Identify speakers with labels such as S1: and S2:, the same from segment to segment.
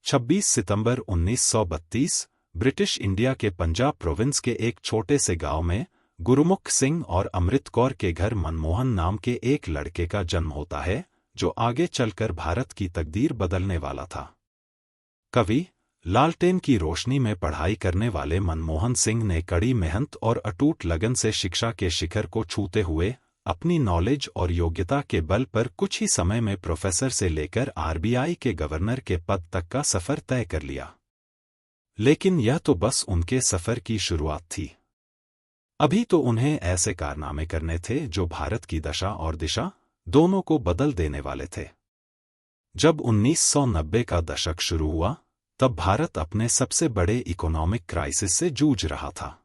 S1: 26 सितंबर 1932 British India के Punjab province के एक छोटे से गांव में गुरुमुख सिंह और अमृत कौर के घर मनमोहन नाम के एक लड़के का जन्म होता है, जो आगे चलकर भारत की तकदीर बदलने वाला था। कवि लालटेन की रोशनी में पढ़ाई करने वाले मनमोहन सिंह ने कड़ी मेहनत और अटूट लगन से शिक्षा के शिखर को छूते हुए अपनी नॉलेज और योग्यता के बल पर कुछ ही समय में प्रोफेसर से लेकर आरबीआई के गवर्नर के पद तक का सफर तय कर लिया। लेकिन यह तो बस उनके सफर की शुरुआत थी। अभी तो उन्हें ऐसे कारनामे करने थे जो भारत की दशा और दिशा दोनों को बदल देने वाले थे। जब 1990 का दशक शुरू हुआ, तब भारत अपने सबसे बड़े इकोनॉमिक क्राइसिस से जूझ रहा था।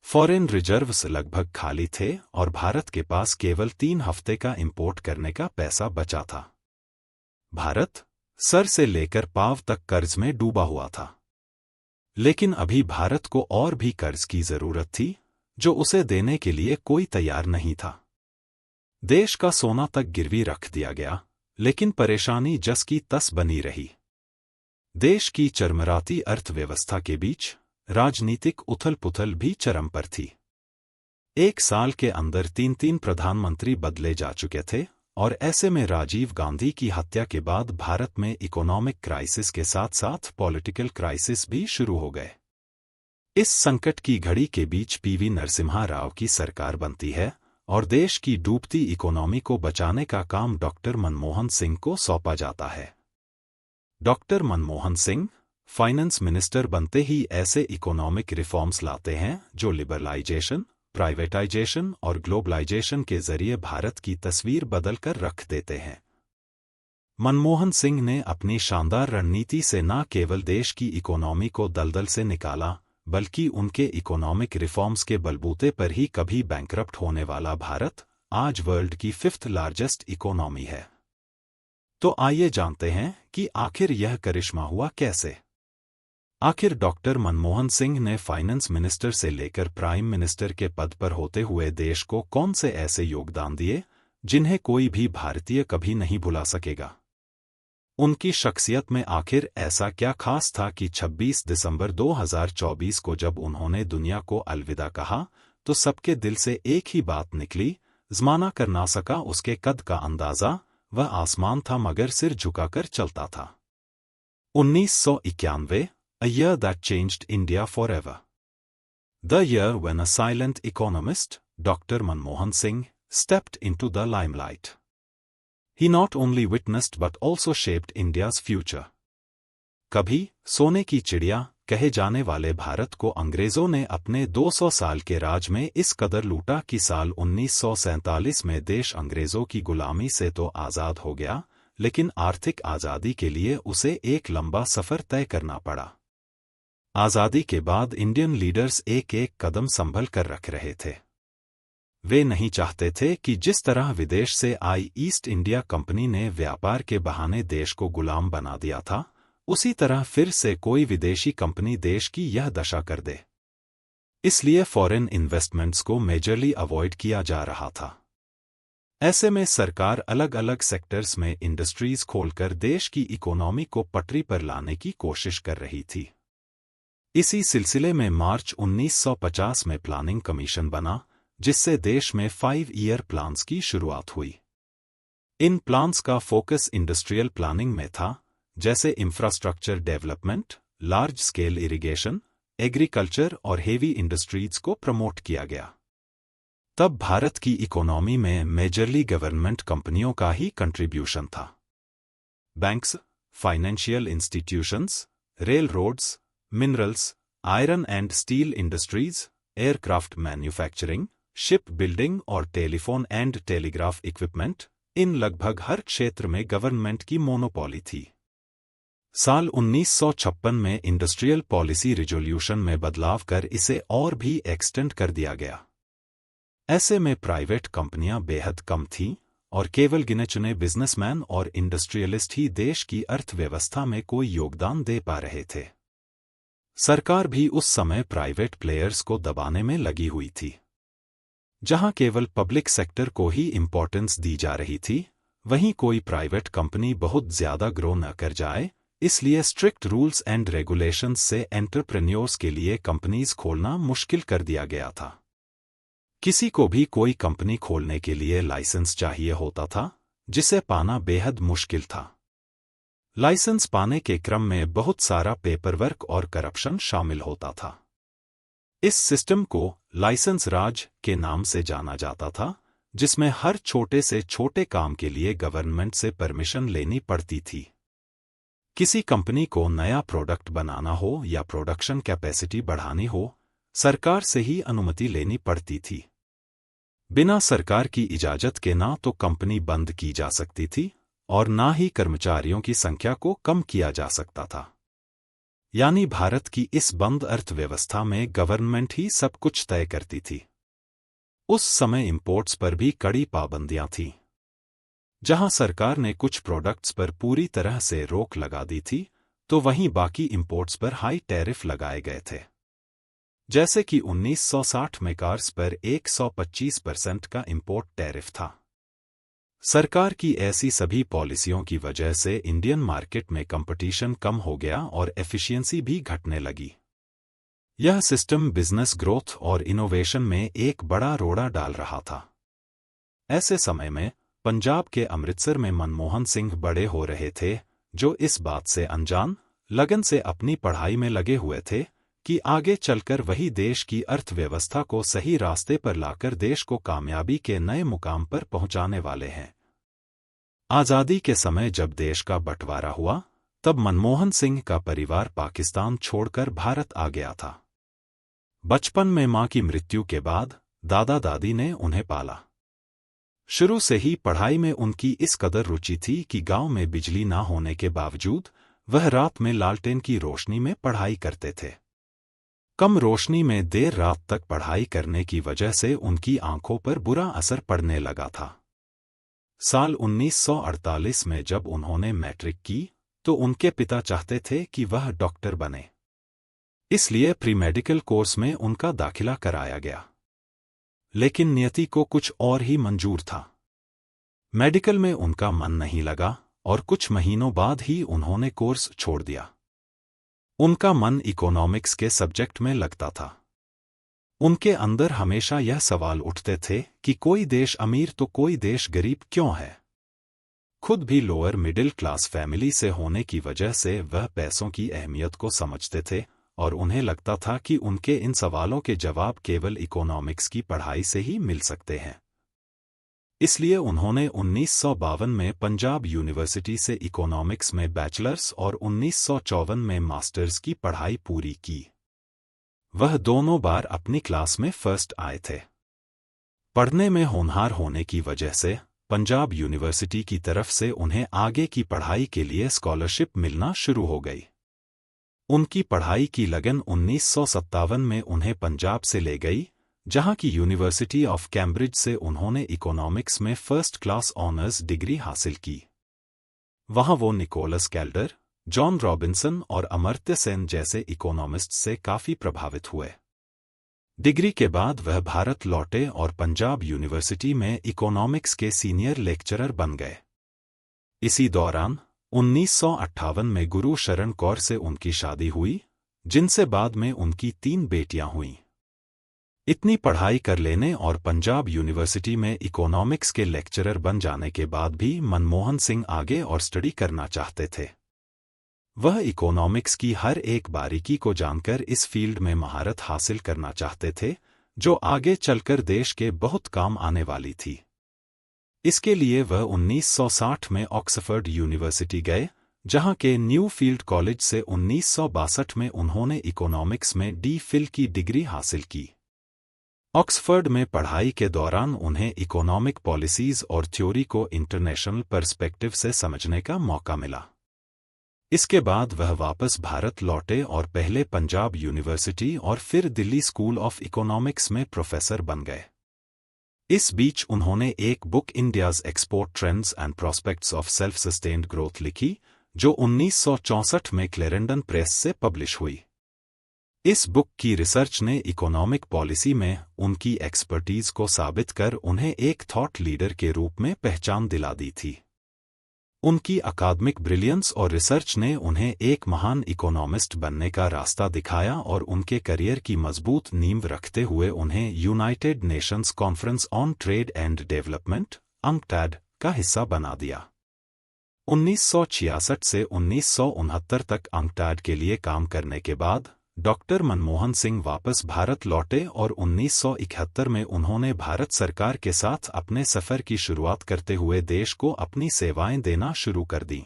S1: फॉरेन रिजर्व्स लगभग खाली थे और भारत के पास केवल 3 हफ्ते का इंपोर्ट करने का पैसा बचा था। भारत सर से लेकर पांव तक कर्ज में डूबा हुआ था। लेकिन अभी भारत को और भी कर्ज की जरूरत थी, जो उसे देने के लिए कोई तैयार नहीं था। देश का सोना तक गिरवी रख दिया गया, लेकिन परेशानी जस की तस बनी रही। देश की चरमराती अर्थव्यवस्था के बीच राजनीतिक उथल-पुथल भी चरम पर थी। 1 साल के अंदर 3 प्रधानमंत्री बदले जा चुके थे और ऐसे में राजीव गांधी की हत्या के बाद भारत में इकोनॉमिक क्राइसिस के साथ साथ पॉलिटिकल क्राइसिस भी शुरू हो गए। इस संकट की घड़ी के बीच पीवी नरसिम्हा राव की सरकार बनती है और देश की डूबती इकोनॉमी को बचाने का काम डॉक्टर मनमोहन सिंह को सौंपा जाता है। Doctor Manmohan Singh finance minister बनते ही ऐसे इकोनॉमिक रिफॉर्म्स लाते हैं जो लिबरलाइजेशन, प्राइवेटाइजेशन और ग्लोबलाइजेशन के जरिए भारत की तस्वीर बदलकर रख देते हैं। मनमोहन सिंह ने अपनी शानदार रणनीति से न केवल देश की इकोनॉमी को दलदल से निकाला, बल्कि उनके इकोनॉमिक रिफॉर्म्स के बलबूते पर ही कभी बैंकरप्ट होने वाला भारत आज वर्ल्ड की 5th लार्जेस्ट इकोनॉमी है। तो आइए जानते हैं कि आखिर यह करिश्मा हुआ कैसे। आखिर डॉक्टर मनमोहन सिंह ने फाइनेंस मिनिस्टर से लेकर प्राइम मिनिस्टर के पद पर होते हुए देश को कौन से ऐसे योगदान दिए जिन्हें कोई भी भारतीय कभी नहीं भुला सकेगा। उनकी शख्सियत में आखिर ऐसा क्या खास था कि 26 दिसंबर 2024 को जब उन्होंने दुनिया को अलविदा कहा, तो सबके दिल से एक ही बात निकली, ज़माना कर ना सका उसके कद का अंदाज़ा, वह आसमान था मगर सिर झुकाकर चलता था। 1991, a year that changed India forever. The year when a silent economist, Dr. Manmohan Singh, stepped into the limelight. He not only witnessed but also shaped India's future. कभी सोने की चिड़िया कहे जाने वाले भारत को अंग्रेजों ने अपने 200 साल के राज में इस कदर लूटा कि साल 1947 में देश अंग्रेजों की गुलामी से तो आज़ाद हो गया, लेकिन आर्थिक आज़ादी के लिए उसे एक लंबा सफ़र तय करना पड़ा। आज़ादी के बाद इंडियन लीडर्स एक एक कदम संभल कर रख रहे थे। वे नहीं चाहते थे कि जिस तरह विदेश से आई ईस्ट इंडिया कंपनी ने व्यापार के बहाने देश को गुलाम बना दिया था, उसी तरह फिर से कोई विदेशी कंपनी देश की यह दशा कर दे। इसलिए फॉरेन इन्वेस्टमेंट्स को मेजरली अवॉइड किया जा रहा था। ऐसे में सरकार अलग अलग सेक्टर्स में इंडस्ट्रीज खोलकर देश की इकोनॉमी को पटरी पर लाने की कोशिश कर रही थी। इसी सिलसिले में मार्च 1950 में प्लानिंग कमीशन बना, जिससे देश में 5 ईयर प्लान्स की शुरुआत हुई। इन प्लान्स का फोकस इंडस्ट्रियल प्लानिंग में था, जैसे infrastructure development, large scale irrigation, agriculture और हेवी इंडस्ट्रीज को प्रमोट किया गया। तब भारत की इकोनॉमी में मेजरली गवर्नमेंट कंपनियों का ही कंट्रीब्यूशन था। Banks, financial institutions, rail roads, minerals, iron and steel industries, aircraft manufacturing, ship building और टेलीफोन एंड टेलीग्राफ इक्विपमेंट, इन लगभग हर क्षेत्र में गवर्नमेंट की मोनोपोली थी। साल 1956 में इंडस्ट्रियल पॉलिसी रिजोल्यूशन में बदलाव कर इसे और भी एक्सटेंड कर दिया गया। ऐसे में प्राइवेट कंपनियां बेहद कम थीं और केवल गिने चुने बिजनेसमैन और इंडस्ट्रियलिस्ट ही देश की अर्थव्यवस्था में कोई योगदान दे पा रहे थे। सरकार भी उस समय प्राइवेट प्लेयर्स को दबाने में लगी हुई थी। जहां केवल पब्लिक सेक्टर को ही इंपॉर्टेंस दी जा रही थी, वहीं कोई प्राइवेट कंपनी बहुत ज्यादा ग्रो न कर जाए, इसलिए स्ट्रिक्ट रूल्स एंड रेगुलेशंस से एंटरप्रेन्योर्स के लिए कंपनीज खोलना मुश्किल कर दिया गया था। किसी को भी कोई कंपनी खोलने के लिए लाइसेंस चाहिए होता था, जिसे पाना बेहद मुश्किल था। लाइसेंस पाने के क्रम में बहुत सारा पेपरवर्क और करप्शन शामिल होता था। इस सिस्टम को लाइसेंस राज के नाम से जाना जाता था, जिसमें हर छोटे से छोटे काम के लिए गवर्नमेंट से परमिशन लेनी पड़ती थी। किसी कंपनी को नया प्रोडक्ट बनाना हो या प्रोडक्शन कैपेसिटी बढ़ानी हो, सरकार से ही अनुमति लेनी पड़ती थी। बिना सरकार की इजाजत के ना तो कंपनी बंद की जा सकती थी और ना ही कर्मचारियों की संख्या को कम किया जा सकता था। यानी भारत की इस बंद अर्थव्यवस्था में गवर्नमेंट ही सब कुछ तय करती थी। उस समय इंपोर्ट्स पर भी कड़ी पाबंदियां थीं। जहां सरकार ने कुछ प्रोडक्ट्स पर पूरी तरह से रोक लगा दी थी, तो वहीं बाकी इंपोर्ट्स पर हाई टैरिफ लगाए गए थे। जैसे कि 1960 में कार्स पर 125% का इंपोर्ट टैरिफ था। सरकार की ऐसी सभी पॉलिसियों की वजह से इंडियन मार्केट में कंपटीशन कम हो गया और एफिशिएंसी भी घटने लगी। यह सिस्टम बिजनेस ग्रोथ और इनोवेशन में एक बड़ा रोड़ा डाल रहा था। ऐसे समय में पंजाब के अमृतसर में मनमोहन सिंह बड़े हो रहे थे, जो इस बात से अनजान, लगन से अपनी पढ़ाई में लगे हुए थे कि आगे चलकर वही देश की अर्थव्यवस्था को सही रास्ते पर लाकर देश को कामयाबी के नए मुकाम पर पहुंचाने वाले हैं। आज़ादी के समय जब देश का बंटवारा हुआ, तब मनमोहन सिंह का परिवार पाकिस्तान छोड़कर भारत आ गया था। बचपन में मां की मृत्यु के बाद दादा दादी ने उन्हें पाला। शुरू से ही पढ़ाई में उनकी इस कदर रुचि थी कि गांव में बिजली ना होने के बावजूद वह रात में लालटेन की रोशनी में पढ़ाई करते थे। कम रोशनी में देर रात तक पढ़ाई करने की वजह से उनकी आंखों पर बुरा असर पड़ने लगा था। साल 1948 में जब उन्होंने मैट्रिक की, तो उनके पिता चाहते थे कि वह डॉक्टर बने। इसलिए प्री मेडिकल कोर्स में उनका दाखिला कराया गया। लेकिन नियति को कुछ और ही मंजूर था। मेडिकल में उनका मन नहीं लगा और कुछ महीनों बाद ही उन्होंने कोर्स छोड़ दिया। उनका मन इकोनॉमिक्स के सब्जेक्ट में लगता था। उनके अंदर हमेशा यह सवाल उठते थे कि कोई देश अमीर तो कोई देश गरीब क्यों है। खुद भी लोअर मिडिल क्लास फैमिली से होने की वजह से वह पैसों की अहमियत को समझते थे और उन्हें लगता था कि उनके इन सवालों के जवाब केवल इकोनॉमिक्स की पढ़ाई से ही मिल सकते हैं। इसलिए उन्होंने 1952 में पंजाब यूनिवर्सिटी से इकोनॉमिक्स में बैचलर्स और 1954 में मास्टर्स की पढ़ाई पूरी की। वह दोनों बार अपनी क्लास में फर्स्ट आए थे। पढ़ने में होनहार होने की वजह से पंजाब यूनिवर्सिटी की तरफ से उन्हें आगे की पढ़ाई के लिए स्कॉलरशिप मिलना शुरू हो गई। उनकी पढ़ाई की लगन 1957 में उन्हें पंजाब से ले गई, जहां की यूनिवर्सिटी ऑफ कैम्ब्रिज से उन्होंने इकोनॉमिक्स में फर्स्ट क्लास ऑनर्स डिग्री हासिल की। वहां वो निकोलस कैल्डर, जॉन रॉबिन्सन और अमर्त्य सेन जैसे इकोनॉमिस्ट से काफी प्रभावित हुए। डिग्री के बाद वह भारत लौटे और पंजाब यूनिवर्सिटी में इकोनॉमिक्स के सीनियर लेक्चरर बन गए। इसी दौरान 1958 में गुरु शरण कौर से उनकी शादी हुई, जिनसे बाद में उनकी 3 बेटियां हुईं। इतनी पढ़ाई कर लेने और पंजाब यूनिवर्सिटी में इकोनॉमिक्स के लेक्चरर बन जाने के बाद भी मनमोहन सिंह आगे और स्टडी करना चाहते थे। वह इकोनॉमिक्स की हर एक बारीकी को जानकर इस फील्ड में महारत हासिल करना चाहते थे, जो आगे चलकर देश के बहुत काम आने वाली थी। इसके लिए वह 1960 में ऑक्सफोर्ड यूनिवर्सिटी गए, जहां के न्यू फील्ड कॉलेज से 1962 में उन्होंने इकोनॉमिक्स में डी.फिल की डिग्री हासिल की। ऑक्सफोर्ड में पढ़ाई के दौरान उन्हें इकोनॉमिक पॉलिसीज और थ्योरी को इंटरनेशनल पर्सपेक्टिव से समझने का मौका मिला। इसके बाद वह वापस भारत लौटे और पहले पंजाब यूनिवर्सिटी और फिर दिल्ली स्कूल ऑफ इकोनॉमिक्स में प्रोफेसर बन गए। इस बीच उन्होंने एक book India's export trends and prospects of self sustained growth लिखी, जो 1964 में क्लेरेंडन प्रेस से पब्लिश हुई। इस बुक की रिसर्च ने इकोनॉमिक पॉलिसी में उनकी एक्सपर्टीज को साबित कर उन्हें एक थॉट लीडर के रूप में पहचान दिला दी थी। उनकी अकादमिक ब्रिलियंस और रिसर्च ने उन्हें एक महान इकोनॉमिस्ट बनने का रास्ता दिखाया और उनके करियर की मजबूत नींव रखते हुए उन्हें United Nations conference on trade and development (UNCTAD) का हिस्सा बना दिया। 1966 से 1969 तक UNCTAD के लिए काम करने के बाद डॉक्टर मनमोहन सिंह वापस भारत लौटे और 1971 में उन्होंने भारत सरकार के साथ अपने सफर की शुरुआत करते हुए देश को अपनी सेवाएं देना शुरू कर दी।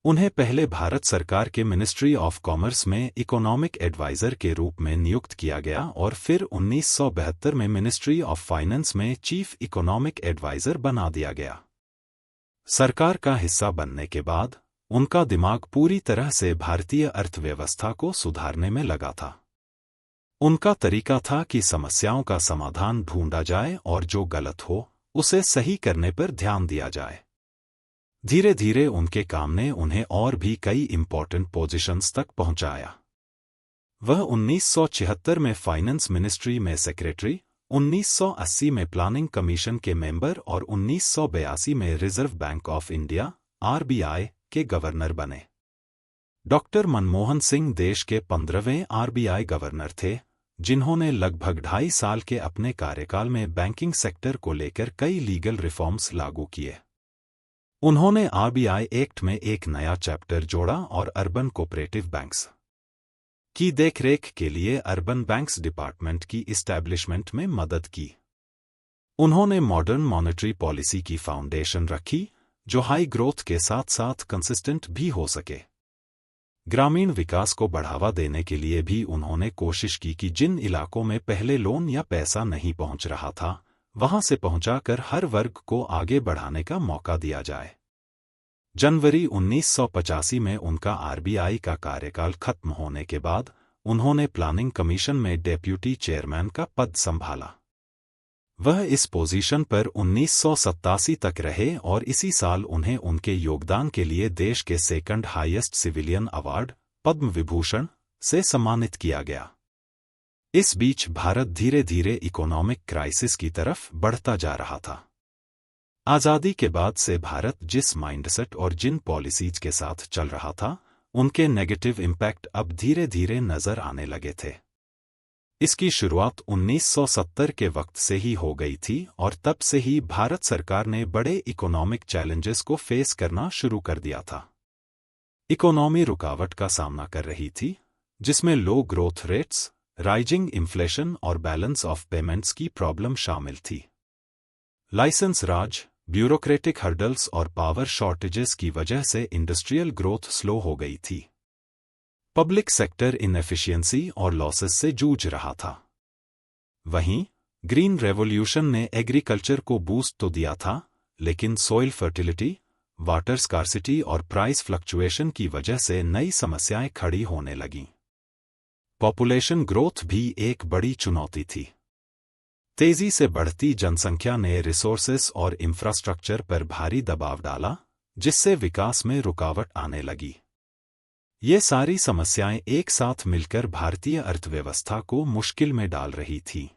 S1: उन्हें पहले भारत सरकार के मिनिस्ट्री ऑफ कॉमर्स में इकोनॉमिक एडवाइजर के रूप में नियुक्त किया गया और फिर 1972 में मिनिस्ट्री ऑफ फाइनेंस में चीफ इकोनॉमिक एडवाइजर बना दिया गया। सरकार का हिस्सा बनने के बाद उनका दिमाग पूरी तरह से भारतीय अर्थव्यवस्था को सुधारने में लगा था। उनका तरीका था कि समस्याओं का समाधान ढूंढा जाए और जो गलत हो उसे सही करने पर ध्यान दिया जाए। धीरे धीरे उनके काम ने उन्हें और भी कई इंपॉर्टेंट पोजीशंस तक पहुंचाया। वह 1976 में फाइनेंस मिनिस्ट्री में सेक्रेटरी, 1980 में प्लानिंग कमीशन के मेंबर और 1982 में reserve bank of India (RBI) के गवर्नर बने। डॉक्टर मनमोहन सिंह देश के 15वें RBI गवर्नर थे, जिन्होंने लगभग 2.5 साल के अपने कार्यकाल में बैंकिंग सेक्टर को लेकर कई लीगल रिफॉर्म्स लागू किए। उन्होंने RBI एक्ट में एक नया चैप्टर जोड़ा और अर्बन कोऑपरेटिव बैंक्स की देखरेख के लिए अर्बन बैंक्स डिपार्टमेंट की इस्टेब्लिशमेंट में मदद की। उन्होंने मॉडर्न मॉनेटरी पॉलिसी की फाउंडेशन रखी, जो हाई ग्रोथ के साथ साथ कंसिस्टेंट भी हो सके। ग्रामीण विकास को बढ़ावा देने के लिए भी उन्होंने कोशिश की कि जिन इलाकों में पहले लोन या पैसा नहीं पहुंच रहा था, वहां से पहुंचाकर हर वर्ग को आगे बढ़ाने का मौका दिया जाए। जनवरी 1985 में उनका RBI का कार्यकाल खत्म होने के बाद उन्होंने प्लानिंग कमीशन में डेप्यूटी चेयरमैन का पद संभाला। वह इस पोजीशन पर 1987 तक रहे और इसी साल उन्हें उनके योगदान के लिए देश के second highest civilian award, Padma Vibhushan, से सम्मानित किया गया। इस बीच भारत धीरे धीरे इकोनॉमिक क्राइसिस की तरफ बढ़ता जा रहा था। आज़ादी के बाद से भारत जिस माइंडसेट और जिन पॉलिसीज के साथ चल रहा था, उनके नेगेटिव इम्पैक्ट अब धीरे धीरे नजर आने लगे थे। इसकी शुरुआत 1970 के वक्त से ही हो गई थी और तब से ही भारत सरकार ने बड़े इकोनॉमिक चैलेंजेस को फेस करना शुरू कर दिया था। इकोनॉमी रुकावट का सामना कर रही थी, जिसमें लो ग्रोथ रेट्स, राइजिंग इन्फ्लेशन और बैलेंस ऑफ पेमेंट्स की प्रॉब्लम शामिल थी। लाइसेंस राज, ब्यूरोक्रेटिक हर्डल्स और पावर शॉर्टेजेस की वजह से इंडस्ट्रियल ग्रोथ स्लो हो गई थी। पब्लिक सेक्टर इनएफिशिएंसी और लॉसेस से जूझ रहा था। वहीं ग्रीन रेवोल्यूशन ने एग्रीकल्चर को बूस्ट तो दिया था, लेकिन सॉइल फर्टिलिटी, वाटर स्कार्सिटी और प्राइस फ्लक्चुएशन की वजह से नई समस्याएं खड़ी होने लगीं। पॉपुलेशन ग्रोथ भी एक बड़ी चुनौती थी। तेजी से बढ़ती जनसंख्या ने रिसोर्सेस और इंफ्रास्ट्रक्चर पर भारी दबाव डाला, जिससे विकास में रुकावट आने लगी। ये सारी समस्याएं एक साथ मिलकर भारतीय अर्थव्यवस्था को मुश्किल में डाल रही थी।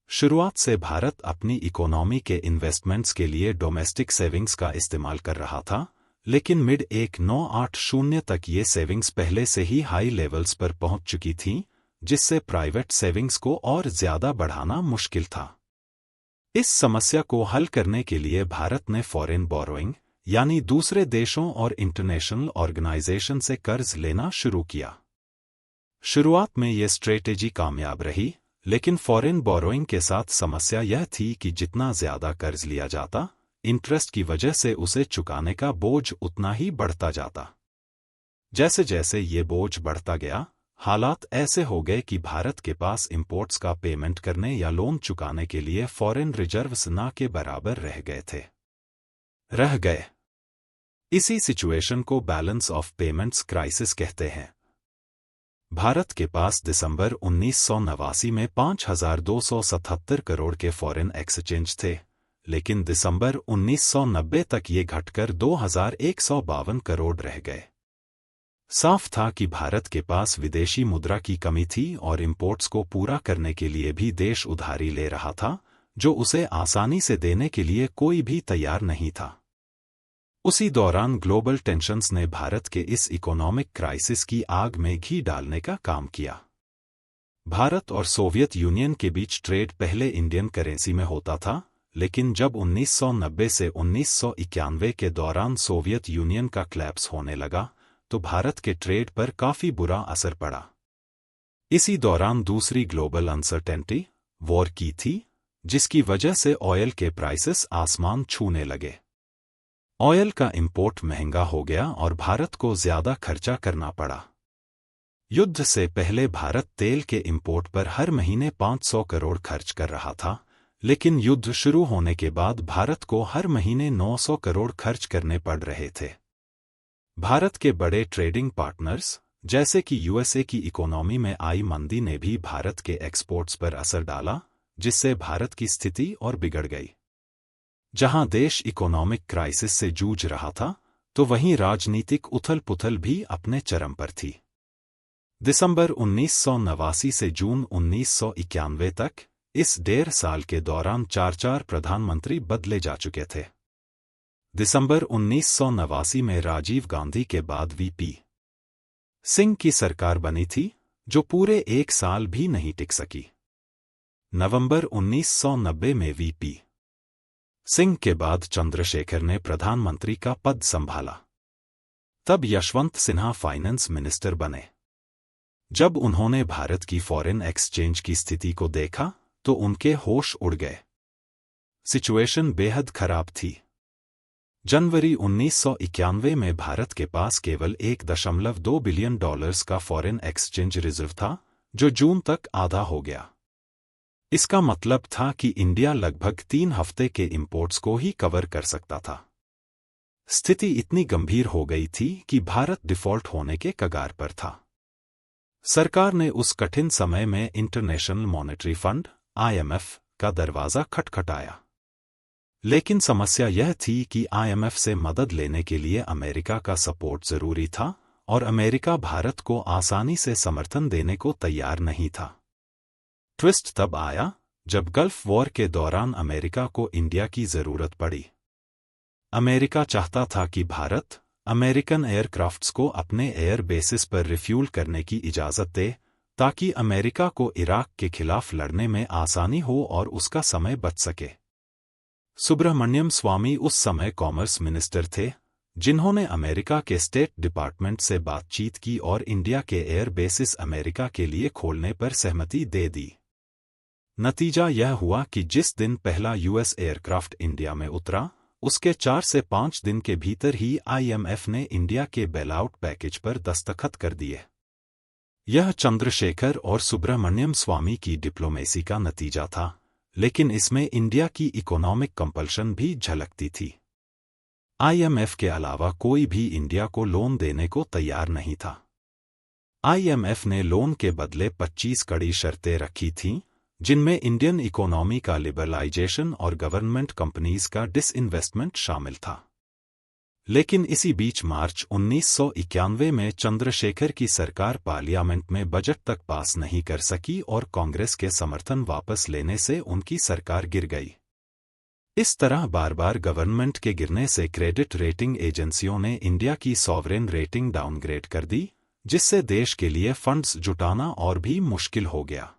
S1: शुरुआत से भारत अपनी इकोनॉमी के इन्वेस्टमेंट्स के लिए डोमेस्टिक सेविंग्स का इस्तेमाल कर रहा था, लेकिन मिड 1980 तक ये सेविंग्स पहले से ही हाई लेवल्स पर पहुंच चुकी थीं, जिससे प्राइवेट सेविंग्स को और ज्यादा बढ़ाना मुश्किल था। इस समस्या को हल करने के लिए भारत ने फॉरेन बोरोइंग, यानी दूसरे देशों और इंटरनेशनल ऑर्गेनाइजेशन से कर्ज लेना शुरू किया। शुरुआत में यह स्ट्रेटेजी कामयाब रही, लेकिन फॉरेन बोरोइंग के साथ समस्या यह थी कि जितना ज्यादा कर्ज लिया जाता, इंटरेस्ट की वजह से उसे चुकाने का बोझ उतना ही बढ़ता जाता। जैसे जैसे ये बोझ बढ़ता गया, हालात ऐसे हो गए कि भारत के पास इंपोर्ट्स का पेमेंट करने या लोन चुकाने के लिए फॉरेन रिजर्व्स ना के बराबर रह गए। इसी सिचुएशन को बैलेंस ऑफ पेमेंट्स क्राइसिस कहते हैं। भारत के पास दिसंबर 1989 में 5,277 करोड़ के फॉरेन एक्सचेंज थे, लेकिन दिसंबर 1990 तक ये घटकर 2,152 करोड़ रह गए। साफ था कि भारत के पास विदेशी मुद्रा की कमी थी और इंपोर्ट्स को पूरा करने के लिए भी देश उधारी ले रहा था, जो उसे आसानी से देने के लिए कोई भी तैयार नहीं था। उसी दौरान ग्लोबल टेंशन्स ने भारत के इस इकोनॉमिक क्राइसिस की आग में घी डालने का काम किया। भारत और सोवियत यूनियन के बीच ट्रेड पहले इंडियन करेंसी में होता था, लेकिन जब 1990 से 1991 के दौरान सोवियत यूनियन का क्लैप्स होने लगा, तो भारत के ट्रेड पर काफी बुरा असर पड़ा। इसी दौरान दूसरी ग्लोबल अनसर्टेनिटी वॉर की थी, जिसकी वजह से ऑयल के प्राइसेस आसमान छूने लगे। ऑयल का इंपोर्ट महंगा हो गया और भारत को ज्यादा खर्चा करना पड़ा। युद्ध से पहले भारत तेल के इंपोर्ट पर हर महीने 500 करोड़ खर्च कर रहा था, लेकिन युद्ध शुरू होने के बाद भारत को हर महीने 900 करोड़ खर्च करने पड़ रहे थे। भारत के बड़े ट्रेडिंग पार्टनर्स जैसे कि यूएसए की इकोनॉमी में आई मंदी ने भी भारत के एक्सपोर्ट्स पर असर डाला, जिससे भारत की स्थिति और बिगड़ गई। जहां देश इकोनॉमिक क्राइसिस से जूझ रहा था, तो वहीं राजनीतिक उथल-पुथल भी अपने चरम पर थी। दिसंबर 1989 से जून 1991 तक इस 1.5 साल के दौरान 4 प्रधानमंत्री बदले जा चुके थे। दिसंबर 1989 में राजीव गांधी के बाद वीपी सिंह की सरकार बनी थी, जो पूरे 1 साल भी नहीं टिक सकी। नवंबर 1990 में वीपी सिंह के बाद चंद्रशेखर ने प्रधानमंत्री का पद संभाला। तब यशवंत सिन्हा फाइनेंस मिनिस्टर बने। जब उन्होंने भारत की फॉरेन एक्सचेंज की स्थिति को देखा, तो उनके होश उड़ गए। सिचुएशन बेहद खराब थी। जनवरी 1991 में भारत के पास केवल $1.2 बिलियन का फॉरेन एक्सचेंज रिजर्व था, जो जून तक आधा हो गया। इसका मतलब था कि इंडिया लगभग 3 हफ्ते के इंपोर्ट्स को ही कवर कर सकता था। स्थिति इतनी गंभीर हो गई थी कि भारत डिफॉल्ट होने के कगार पर था। सरकार ने उस कठिन समय में इंटरनेशनल मॉनेटरी फंड (IMF) का दरवाजा खटखटाया। लेकिन समस्या यह थी कि IMF से मदद लेने के लिए अमेरिका का सपोर्ट जरूरी था, और अमेरिका भारत को आसानी से समर्थन देने को तैयार नहीं था। ट्विस्ट तब आया जब गल्फ वॉर के दौरान अमेरिका को इंडिया की जरूरत पड़ी। अमेरिका चाहता था कि भारत अमेरिकन एयरक्राफ्ट्स को अपने एयर बेसिस पर रिफ्यूल करने की इजाजत दे, ताकि अमेरिका को इराक के खिलाफ लड़ने में आसानी हो और उसका समय बच सके। सुब्रमण्यम स्वामी उस समय कॉमर्स मिनिस्टर थे, जिन्होंने अमेरिका के स्टेट डिपार्टमेंट से बातचीत की और इंडिया के एयर बेसिस अमेरिका के लिए खोलने पर सहमति दे दी। नतीजा यह हुआ कि जिस दिन पहला यूएस एयरक्राफ्ट इंडिया में उतरा, उसके 4 से 5 दिन के भीतर ही IMF ने इंडिया के बेलआउट पैकेज पर दस्तखत कर दिए। यह चंद्रशेखर और सुब्रमण्यम स्वामी की डिप्लोमेसी का नतीजा था, लेकिन इसमें इंडिया की इकोनॉमिक कंपल्शन भी झलकती थी। IMF के अलावा कोई भी इंडिया को लोन देने को तैयार नहीं था। IMF ने लोन के बदले 25 कड़ी शर्तें रखी थीं, जिनमें इंडियन इकोनॉमी का लिबरलाइजेशन और गवर्नमेंट कंपनीज का डिसइन्वेस्टमेंट शामिल था। लेकिन इसी बीच मार्च 1991 में चंद्रशेखर की सरकार पार्लियामेंट में बजट तक पास नहीं कर सकी और कांग्रेस के समर्थन वापस लेने से उनकी सरकार गिर गई। इस तरह बार बार गवर्नमेंट के गिरने से क्रेडिट रेटिंग एजेंसियों ने इंडिया की सॉवरेन रेटिंग डाउनग्रेड कर दी, जिससे देश के लिए फंड्स जुटाना और भी मुश्किल हो गया।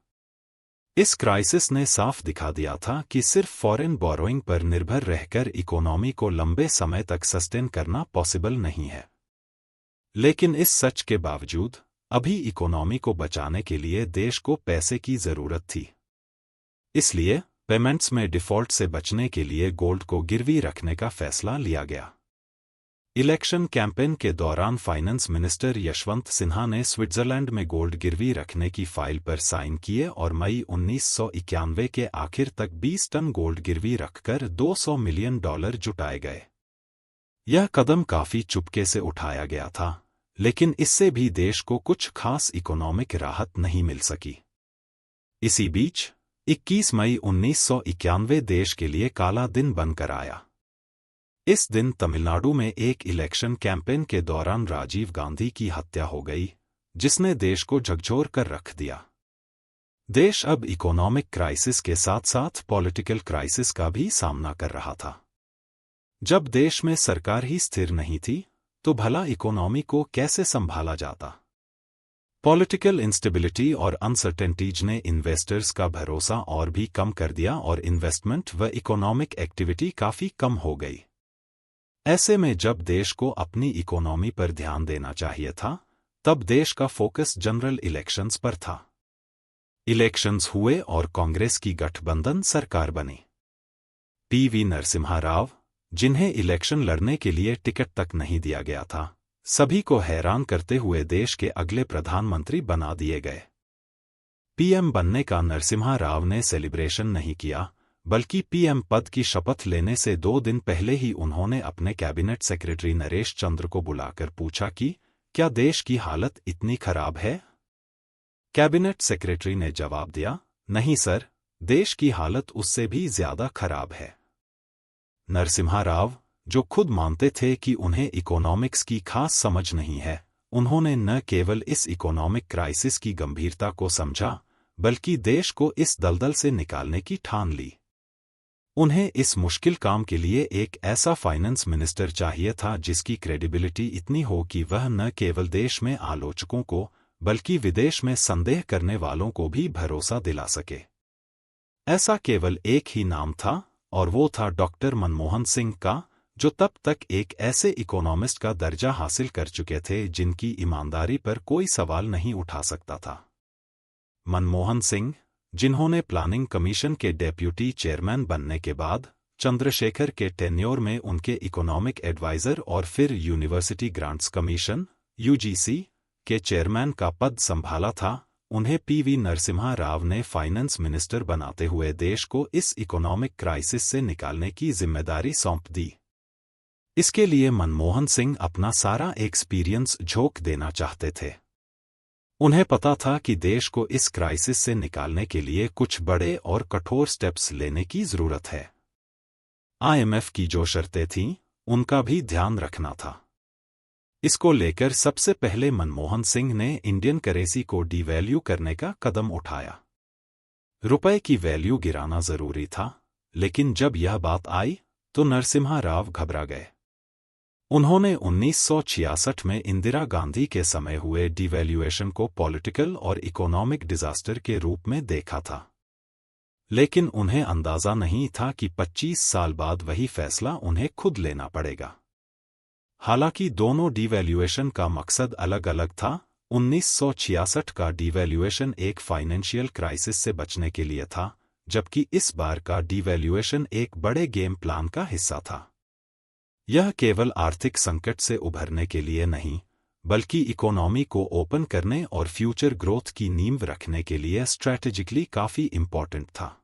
S1: इस क्राइसिस ने साफ दिखा दिया था कि सिर्फ फॉरेन बोरोइंग पर निर्भर रहकर इकोनॉमी को लंबे समय तक सस्टेन करना पॉसिबल नहीं है। लेकिन इस सच के बावजूद अभी इकोनॉमी को बचाने के लिए देश को पैसे की जरूरत थी। इसलिए पेमेंट्स में डिफॉल्ट से बचने के लिए गोल्ड को गिरवी रखने का फैसला लिया गया। इलेक्शन कैंपेन के दौरान फाइनेंस मिनिस्टर यशवंत सिन्हा ने स्विट्जरलैंड में गोल्ड गिरवी रखने की फाइल पर साइन किए और मई 1991 के आखिर तक 20 टन गोल्ड गिरवी रखकर $200 मिलियन जुटाए गए। यह कदम काफी चुपके से उठाया गया था, लेकिन इससे भी देश को कुछ खास इकोनॉमिक राहत नहीं मिल सकी। इसी बीच 21 मई 1991 देश के लिए काला दिन बनकर आया। इस दिन तमिलनाडु में एक इलेक्शन कैंपेन के दौरान राजीव गांधी की हत्या हो गई, जिसने देश को झकझोर कर रख दिया। देश अब इकोनॉमिक क्राइसिस के साथ साथ पॉलिटिकल क्राइसिस का भी सामना कर रहा था। जब देश में सरकार ही स्थिर नहीं थी तो भला इकोनॉमी को कैसे संभाला जाता। पॉलिटिकल इंस्टेबिलिटी और अनसर्टेनिटीज ने इन्वेस्टर्स का भरोसा और भी कम कर दिया और इन्वेस्टमेंट व इकोनॉमिक एक्टिविटी काफी कम हो गई। ऐसे में जब देश को अपनी इकोनॉमी पर ध्यान देना चाहिए था, तब देश का फोकस जनरल इलेक्शंस पर था। इलेक्शंस हुए और कांग्रेस की गठबंधन सरकार बनी। पीवी नरसिम्हा राव, जिन्हें इलेक्शन लड़ने के लिए टिकट तक नहीं दिया गया था, सभी को हैरान करते हुए देश के अगले प्रधानमंत्री बना दिए गए। पीएम बनने का नरसिम्हा राव ने सेलिब्रेशन नहीं किया, बल्कि पीएम पद की शपथ लेने से 2 दिन पहले ही उन्होंने अपने कैबिनेट सेक्रेटरी नरेश चंद्र को बुलाकर पूछा कि क्या देश की हालत इतनी खराब है। कैबिनेट सेक्रेटरी ने जवाब दिया, नहीं सर, देश की हालत उससे भी ज्यादा खराब है। नरसिम्हा राव, जो खुद मानते थे कि उन्हें इकोनॉमिक्स की खास समझ नहीं है, उन्होंने न केवल इस इकोनॉमिक क्राइसिस की गंभीरता को समझा, बल्कि देश को इस दलदल से निकालने की ठान ली। उन्हें इस मुश्किल काम के लिए एक ऐसा फाइनेंस मिनिस्टर चाहिए था जिसकी क्रेडिबिलिटी इतनी हो कि वह न केवल देश में आलोचकों को बल्कि विदेश में संदेह करने वालों को भी भरोसा दिला सके। ऐसा केवल एक ही नाम था और वो था डॉक्टर मनमोहन सिंह का, जो तब तक एक ऐसे इकोनॉमिस्ट का दर्जा हासिल कर चुके थे जिनकी ईमानदारी पर कोई सवाल नहीं उठा सकता था। मनमोहन सिंह, जिन्होंने प्लानिंग कमीशन के डेप्यूटी चेयरमैन बनने के बाद चंद्रशेखर के टेन्योर में उनके इकोनॉमिक एडवाइजर और फिर यूनिवर्सिटी ग्रांट्स कमीशन (यूजीसी) के चेयरमैन का पद संभाला था, उन्हें पीवी नरसिम्हा राव ने फाइनेंस मिनिस्टर बनाते हुए देश को इस इकोनॉमिक क्राइसिस से निकालने की जिम्मेदारी सौंप दी। इसके लिए मनमोहन सिंह अपना सारा एक्सपीरियंस झोंक देना चाहते थे। उन्हें पता था कि देश को इस क्राइसिस से निकालने के लिए कुछ बड़े और कठोर स्टेप्स लेने की जरूरत है। आईएमएफ की जो शर्तें थीं, उनका भी ध्यान रखना था। इसको लेकर सबसे पहले मनमोहन सिंह ने इंडियन करेंसी को डिवैल्यू करने का कदम उठाया। रुपए की वैल्यू गिराना जरूरी था, लेकिन जब यह बात आई तो नरसिम्हा राव घबरा गए। उन्होंने 1966 में इंदिरा गांधी के समय हुए डिवैल्यूएशन को पॉलिटिकल और इकोनॉमिक डिजास्टर के रूप में देखा था, लेकिन उन्हें अंदाजा नहीं था कि 25 साल बाद वही फैसला उन्हें खुद लेना पड़ेगा। हालांकि दोनों डिवैल्यूएशन का मकसद अलग अलग था। 1966 का डिवैल्यूएशन एक फाइनेंशियल क्राइसिस से बचने के लिए था, जबकि इस बार का डिवैल्यूएशन एक बड़े गेम प्लान का हिस्सा था। यह केवल आर्थिक संकट से उभरने के लिए नहीं, बल्कि इकोनॉमी को ओपन करने और फ्यूचर ग्रोथ की नींव रखने के लिए स्ट्रैटेजिकली काफी इंपॉर्टेंट था।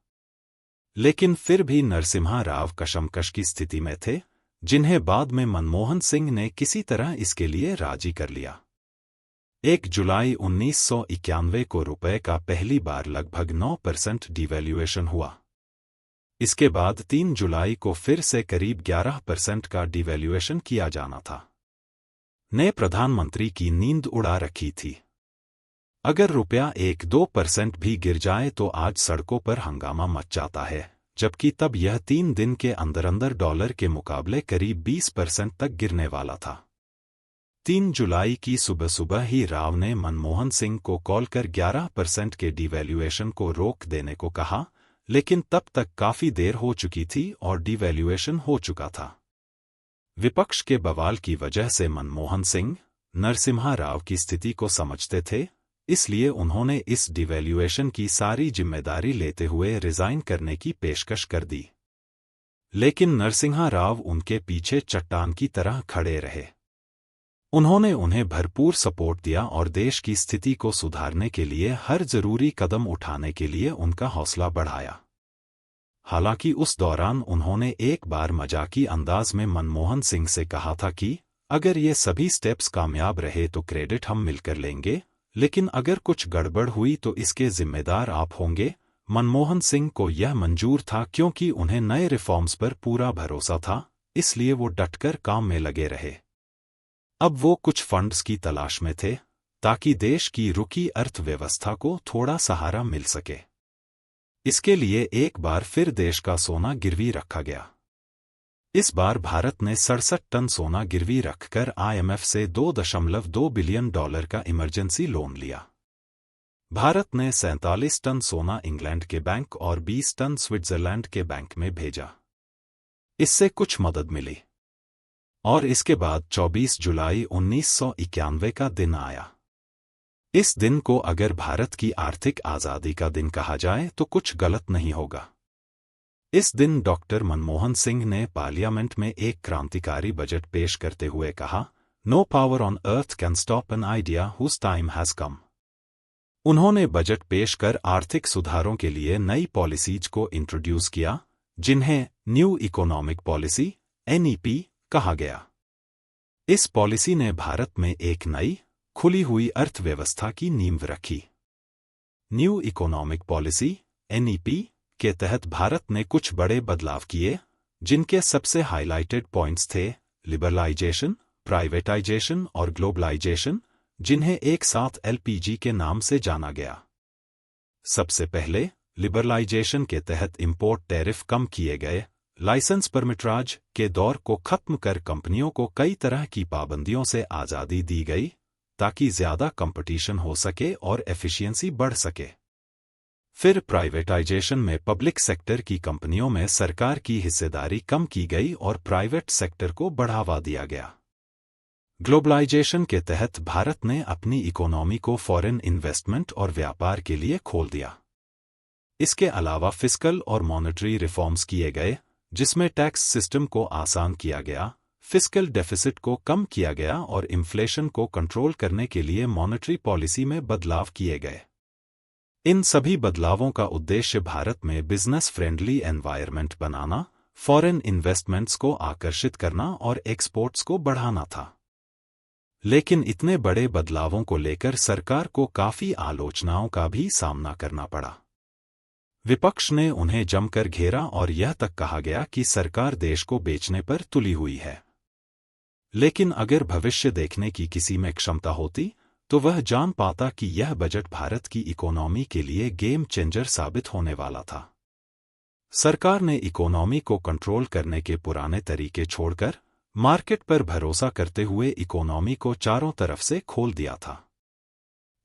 S1: लेकिन फिर भी नरसिम्हा राव कशमकश की स्थिति में थे, जिन्हें बाद में मनमोहन सिंह ने किसी तरह इसके लिए राजी कर लिया। 1 जुलाई 1991 को रुपए का पहली बार लगभग 9% डिवैल्यूएशन हुआ। इसके बाद 3 जुलाई को फिर से करीब 11% का डिवैल्यूएशन किया जाना था। नए प्रधानमंत्री की नींद उड़ा रखी थी। अगर रुपया 1-2% भी गिर जाए तो आज सड़कों पर हंगामा मच जाता है, जबकि तब यह 3 दिन के अंदर अंदर डॉलर के मुकाबले करीब 20% तक गिरने वाला था। 3 जुलाई की सुबह सुबह ही राव ने मनमोहन सिंह को कॉल कर 11% के डिवैल्यूएशन को रोक देने को कहा, लेकिन तब तक काफी देर हो चुकी थी और डिवैल्यूएशन हो चुका था। विपक्ष के बवाल की वजह से मनमोहन सिंह नरसिम्हा राव की स्थिति को समझते थे, इसलिए उन्होंने इस डिवैल्यूएशन की सारी जिम्मेदारी लेते हुए रिजाइन करने की पेशकश कर दी। लेकिन नरसिम्हा राव उनके पीछे चट्टान की तरह खड़े रहे। उन्होंने उन्हें भरपूर सपोर्ट दिया और देश की स्थिति को सुधारने के लिए हर जरूरी कदम उठाने के लिए उनका हौसला बढ़ाया। हालांकि उस दौरान उन्होंने एक बार मजाकी अंदाज में मनमोहन सिंह से कहा था कि अगर ये सभी स्टेप्स कामयाब रहे तो क्रेडिट हम मिलकर लेंगे, लेकिन अगर कुछ गड़बड़ हुई तो इसके जिम्मेदार आप होंगे। मनमोहन सिंह को यह मंजूर था क्योंकि उन्हें नए रिफॉर्म्स पर पूरा भरोसा था, इसलिए वो डटकर काम में लगे रहे। अब वो कुछ फंड्स की तलाश में थे ताकि देश की रुकी अर्थव्यवस्था को थोड़ा सहारा मिल सके। इसके लिए एक बार फिर देश का सोना गिरवी रखा गया। इस बार भारत ने 67 टन सोना गिरवी रखकर IMF से $2.2 बिलियन का इमरजेंसी लोन लिया। भारत ने 47 टन सोना इंग्लैंड के बैंक और 20 टन स्विट्जरलैंड के बैंक में भेजा। इससे कुछ मदद मिली। और इसके बाद 24 जुलाई 1991 का दिन आया। इस दिन को अगर भारत की आर्थिक आज़ादी का दिन कहा जाए तो कुछ गलत नहीं होगा। इस दिन डॉक्टर मनमोहन सिंह ने पार्लियामेंट में एक क्रांतिकारी बजट पेश करते हुए कहा, "no power on earth can stop an idea whose time has come." उन्होंने बजट पेश कर आर्थिक सुधारों के लिए नई पॉलिसीज को इंट्रोड्यूस किया, जिन्हें न्यू इकोनॉमिक पॉलिसी NEP कहा गया। इस पॉलिसी ने भारत में एक नई, खुली हुई अर्थव्यवस्था की नींव रखी। न्यू इकोनॉमिक पॉलिसी NEP के तहत भारत ने कुछ बड़े बदलाव किए, जिनके सबसे हाइलाइटेड पॉइंट्स थे लिबरलाइजेशन, प्राइवेटाइजेशन और ग्लोबलाइजेशन, जिन्हें एक साथ LPG के नाम से जाना गया। सबसे पहले लिबरलाइजेशन के तहत इंपोर्ट टैरिफ कम किए गए, लाइसेंस परमिटराज के दौर को खत्म कर कंपनियों को कई तरह की पाबंदियों से आज़ादी दी गई, ताकि ज्यादा कंपटीशन हो सके और एफिशिएंसी बढ़ सके। फिर प्राइवेटाइजेशन में पब्लिक सेक्टर की कंपनियों में सरकार की हिस्सेदारी कम की गई और प्राइवेट सेक्टर को बढ़ावा दिया गया। ग्लोबलाइजेशन के तहत भारत ने अपनी इकोनॉमी को फॉरेन इन्वेस्टमेंट और व्यापार के लिए खोल दिया। इसके अलावा फिस्कल और मॉनेटरी रिफॉर्म्स किए गए, जिसमें टैक्स सिस्टम को आसान किया गया, फिस्कल डेफिसिट को कम किया गया और इन्फ्लेशन को कंट्रोल करने के लिए मॉनेटरी पॉलिसी में बदलाव किए गए। इन सभी बदलावों का उद्देश्य भारत में बिजनेस फ्रेंडली एनवायरनमेंट बनाना, फॉरेन इन्वेस्टमेंट्स को आकर्षित करना और एक्सपोर्ट्स को बढ़ाना था। लेकिन इतने बड़े बदलावों को लेकर सरकार को काफी आलोचनाओं का भी सामना करना पड़ा। विपक्ष ने उन्हें जमकर घेरा और यह तक कहा गया कि सरकार देश को बेचने पर तुली हुई है। लेकिन अगर भविष्य देखने की किसी में क्षमता होती, तो वह जान पाता कि यह बजट भारत की इकोनॉमी के लिए गेम चेंजर साबित होने वाला था। सरकार ने इकोनॉमी को कंट्रोल करने के पुराने तरीके छोड़कर मार्केट पर भरोसा करते हुए इकोनॉमी को चारों तरफ से खोल दिया था।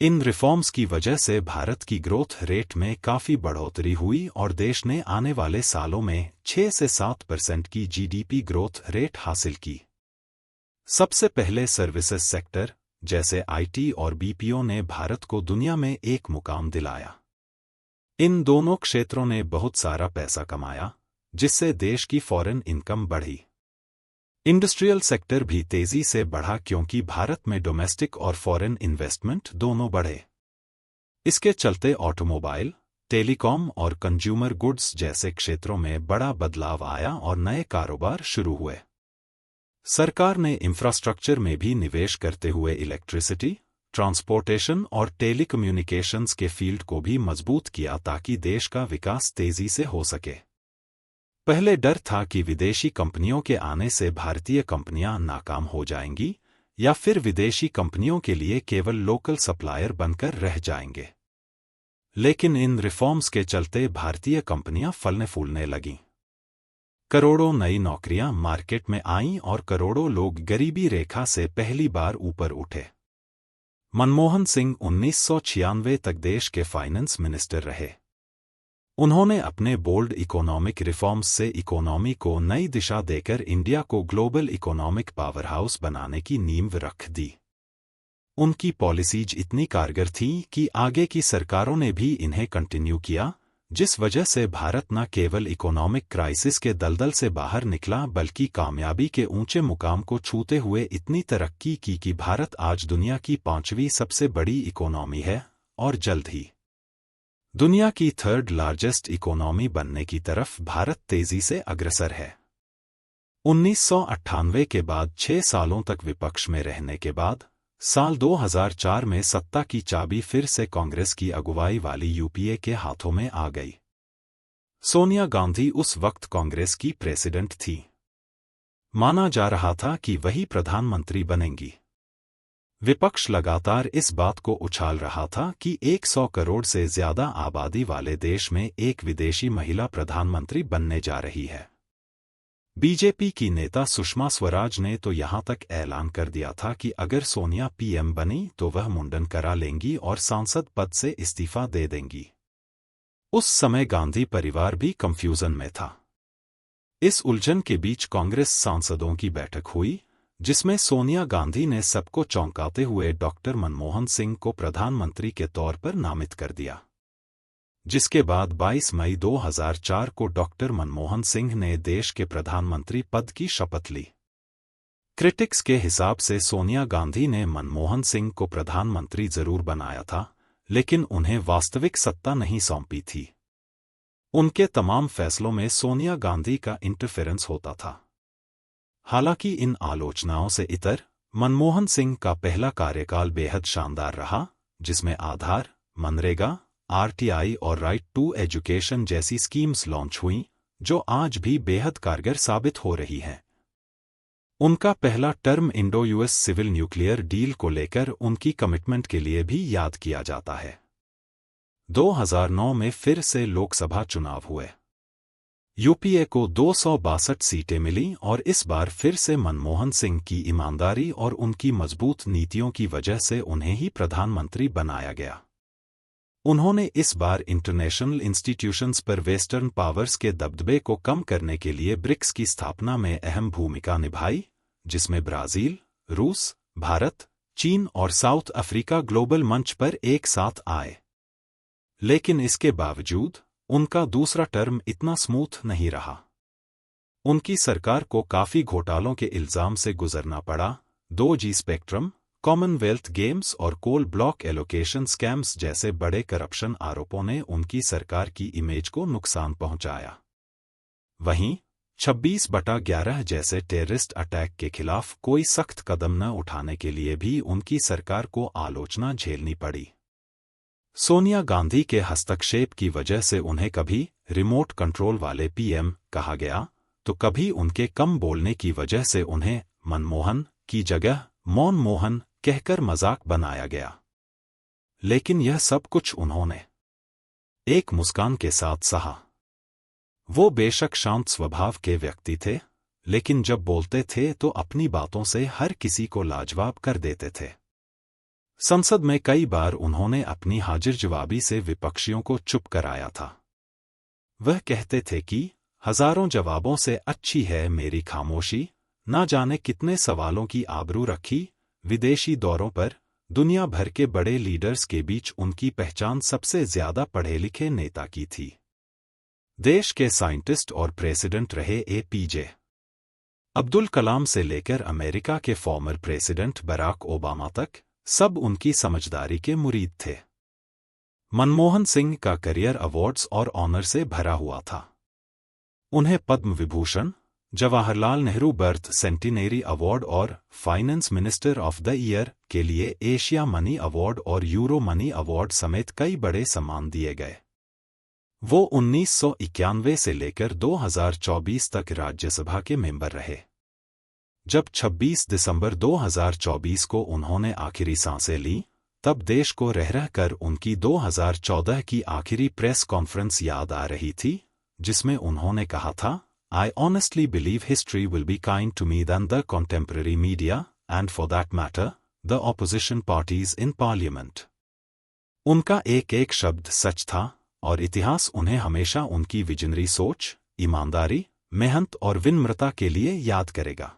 S1: इन रिफॉर्म्स की वजह से भारत की ग्रोथ रेट में काफी बढ़ोतरी हुई और देश ने आने वाले सालों में 6 से 7% की GDP ग्रोथ रेट हासिल की। सबसे पहले सर्विसेज सेक्टर जैसे IT और BPO ने भारत को दुनिया में एक मुकाम दिलाया। इन दोनों क्षेत्रों ने बहुत सारा पैसा कमाया, जिससे देश की फॉरेन इनकम बढ़ी। इंडस्ट्रियल सेक्टर भी तेजी से बढ़ा क्योंकि भारत में डोमेस्टिक और फॉरेन इन्वेस्टमेंट दोनों बढ़े। इसके चलते ऑटोमोबाइल, टेलीकॉम और कंज्यूमर गुड्स जैसे क्षेत्रों में बड़ा बदलाव आया और नए कारोबार शुरू हुए। सरकार ने इंफ्रास्ट्रक्चर में भी निवेश करते हुए इलेक्ट्रिसिटी, ट्रांसपोर्टेशन और टेलीकम्युनिकेशंस के फील्ड को भी मजबूत किया ताकि देश का विकास तेजी से हो सके। पहले डर था कि विदेशी कंपनियों के आने से भारतीय कंपनियां नाकाम हो जाएंगी या फिर विदेशी कंपनियों के लिए केवल लोकल सप्लायर बनकर रह जाएंगे। लेकिन इन रिफॉर्म्स के चलते भारतीय कंपनियां फलने फूलने लगीं। करोड़ों नई नौकरियां मार्केट में आईं और करोड़ों लोग गरीबी रेखा से पहली बार ऊपर उठे। मनमोहन सिंह 1996 तक देश के फाइनेंस मिनिस्टर रहे। उन्होंने अपने बोल्ड इकोनॉमिक रिफॉर्म्स से इकोनॉमी को नई दिशा देकर इंडिया को ग्लोबल इकोनॉमिक पावरहाउस बनाने की नींव रख दी। उनकी पॉलिसीज इतनी कारगर थीं कि आगे की सरकारों ने भी इन्हें कंटिन्यू किया, जिस वजह से भारत न केवल इकोनॉमिक क्राइसिस के दलदल से बाहर निकला बल्कि कामयाबी के ऊंचे मुकाम को छूते हुए इतनी तरक्की की कि भारत आज दुनिया की 5वीं सबसे बड़ी इकोनॉमी है और जल्द ही दुनिया की 3rd लार्जेस्ट इकोनॉमी बनने की तरफ भारत तेजी से अग्रसर है। 1998 के बाद 6 सालों तक विपक्ष में रहने के बाद साल 2004 में सत्ता की चाबी फिर से कांग्रेस की अगुवाई वाली UPA के हाथों में आ गई। सोनिया गांधी उस वक्त कांग्रेस की प्रेसिडेंट थी। माना जा रहा था कि वही प्रधानमंत्री बनेंगी। विपक्ष लगातार इस बात को उछाल रहा था कि 100 करोड़ से ज्यादा आबादी वाले देश में एक विदेशी महिला प्रधानमंत्री बनने जा रही है। बीजेपी की नेता सुषमा स्वराज ने तो यहां तक ऐलान कर दिया था कि अगर सोनिया पीएम बनी तो वह मुंडन करा लेंगी और सांसद पद से इस्तीफा दे देंगी। उस समय गांधी परिवार भी कंफ्यूजन में था। इस उलझन के बीच कांग्रेस सांसदों की बैठक हुई, जिसमें सोनिया गांधी ने सबको चौंकाते हुए डॉक्टर मनमोहन सिंह को प्रधानमंत्री के तौर पर नामित कर दिया। जिसके बाद 22 मई 2004 को डॉक्टर मनमोहन सिंह ने देश के प्रधानमंत्री पद की शपथ ली। क्रिटिक्स के हिसाब से सोनिया गांधी ने मनमोहन सिंह को प्रधानमंत्री जरूर बनाया था, लेकिन उन्हें वास्तविक सत्ता नहीं सौंपी थी। उनके तमाम फैसलों में सोनिया गांधी का इंटरफेरेंस होता था। हालांकि इन आलोचनाओं से इतर, मनमोहन सिंह का पहला कार्यकाल बेहद शानदार रहा, जिसमें आधार, मनरेगा, आरटीआई और राइट टू एजुकेशन जैसी स्कीम्स लॉन्च हुईं, जो आज भी बेहद कारगर साबित हो रही हैं। उनका पहला term Indo US civil nuclear deal को लेकर उनकी कमिटमेंट के लिए भी याद किया जाता है। 2009 में फिर से लोकसभा चुनाव हुए। यूपीए को 262 सीटें मिलीं और इस बार फिर से मनमोहन सिंह की ईमानदारी और उनकी मजबूत नीतियों की वजह से उन्हें ही प्रधानमंत्री बनाया गया। उन्होंने इस बार इंटरनेशनल इंस्टीट्यूशंस पर वेस्टर्न पावर्स के दबदबे को कम करने के लिए ब्रिक्स की स्थापना में अहम भूमिका निभाई, जिसमें ब्राजील, रूस, भारत, चीन और साउथ अफ्रीका ग्लोबल मंच पर एक साथ आए। लेकिन इसके बावजूद उनका दूसरा टर्म इतना स्मूथ नहीं रहा। उनकी सरकार को काफी घोटालों के इल्जाम से गुजरना पड़ा। 2G स्पेक्ट्रम, कॉमनवेल्थ गेम्स और कोल ब्लॉक एलोकेशन स्कैम्स जैसे बड़े करप्शन आरोपों ने उनकी सरकार की इमेज को नुकसान पहुंचाया। वहीं 26/11 जैसे टेररिस्ट अटैक के खिलाफ कोई सख्त कदम न उठाने के लिए भी उनकी सरकार को आलोचना झेलनी पड़ी। सोनिया गांधी के हस्तक्षेप की वजह से उन्हें कभी रिमोट कंट्रोल वाले पीएम कहा गया, तो कभी उनके कम बोलने की वजह से उन्हें मनमोहन की जगह मौन मोहन कहकर मजाक बनाया गया। लेकिन यह सब कुछ उन्होंने एक मुस्कान के साथ सहा। वो बेशक शांत स्वभाव के व्यक्ति थे, लेकिन जब बोलते थे तो अपनी बातों से हर किसी को लाजवाब कर देते थे। संसद में कई बार उन्होंने अपनी हाजिर जवाबी से विपक्षियों को चुप कराया था। वह कहते थे कि हजारों जवाबों से अच्छी है मेरी खामोशी। ना जाने कितने सवालों की आबरू रखी। विदेशी दौरों पर दुनिया भर के बड़े लीडर्स के बीच उनकी पहचान सबसे ज्यादा पढ़े लिखे नेता की थी। देश के साइंटिस्ट और प्रेसिडेंट रहे एपीजे अब्दुल कलाम से लेकर अमेरिका के फॉर्मर प्रेसिडेंट बराक ओबामा तक, सब उनकी समझदारी के मुरीद थे। मनमोहन सिंह का करियर अवार्ड्स और ऑनर से भरा हुआ था। उन्हें Padma Vibhushan, Jawaharlal Nehru birth centenary award और finance minister of the year के लिए एशिया मनी अवार्ड और यूरो मनी अवार्ड समेत कई बड़े सम्मान दिए गए। वो 1991 से लेकर 2024 तक राज्यसभा के मेंबर रहे। जब 26 दिसंबर 2024 को उन्होंने आखिरी सांसें लीं, तब देश को रह रह कर उनकी 2014 की आखिरी प्रेस कॉन्फ्रेंस याद आ रही थी, जिसमें उन्होंने कहा था, I honestly believe history will be kind to me than the contemporary media, and for that matter, the opposition parties in parliament. उनका एक एक शब्द सच था, और इतिहास उन्हें हमेशा उनकी विजनरी सोच, ईमानदारी, मेहनत और विनम्रता के लिए याद करेगा।